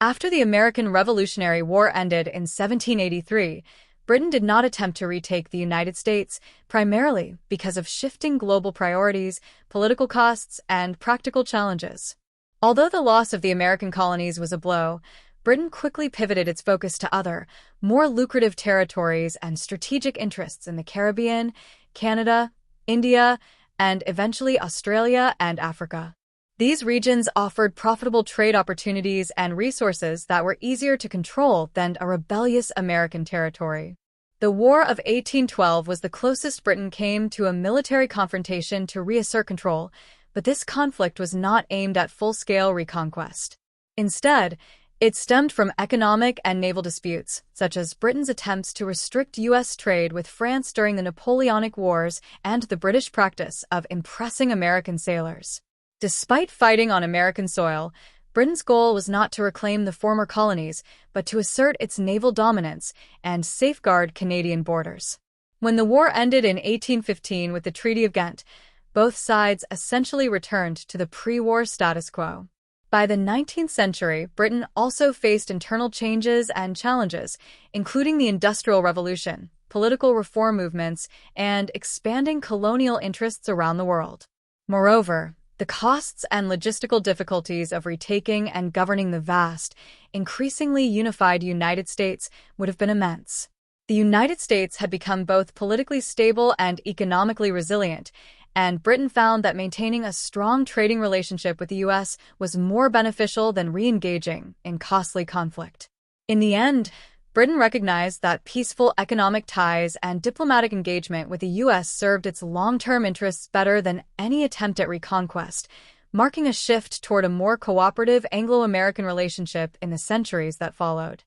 After the American Revolutionary War ended in 1783, Britain did not attempt to retake the United States, primarily because of shifting global priorities, political costs, and practical challenges. Although the loss of the American colonies was a blow, Britain quickly pivoted its focus to other, more lucrative territories and strategic interests in the Caribbean, Canada, India, and eventually Australia and Africa. These regions offered profitable trade opportunities and resources that were easier to control than a rebellious American territory. The War of 1812 was the closest Britain came to a military confrontation to reassert control, but this conflict was not aimed at full-scale reconquest. Instead, it stemmed from economic and naval disputes, such as Britain's attempts to restrict U.S. trade with France during the Napoleonic Wars and the British practice of impressing American sailors. Despite fighting on American soil, Britain's goal was not to reclaim the former colonies, but to assert its naval dominance and safeguard Canadian borders. When the war ended in 1815 with the Treaty of Ghent, both sides essentially returned to the pre-war status quo. By the 19th century, Britain also faced internal changes and challenges, including the Industrial Revolution, political reform movements, and expanding colonial interests around the world. Moreover, the costs and logistical difficulties of retaking and governing the vast, increasingly unified United States would have been immense. The United States had become both politically stable and economically resilient, and Britain found that maintaining a strong trading relationship with the U.S. was more beneficial than re-engaging in costly conflict. In the end, Britain recognized that peaceful economic ties and diplomatic engagement with the U.S. served its long-term interests better than any attempt at reconquest, marking a shift toward a more cooperative Anglo-American relationship in the centuries that followed.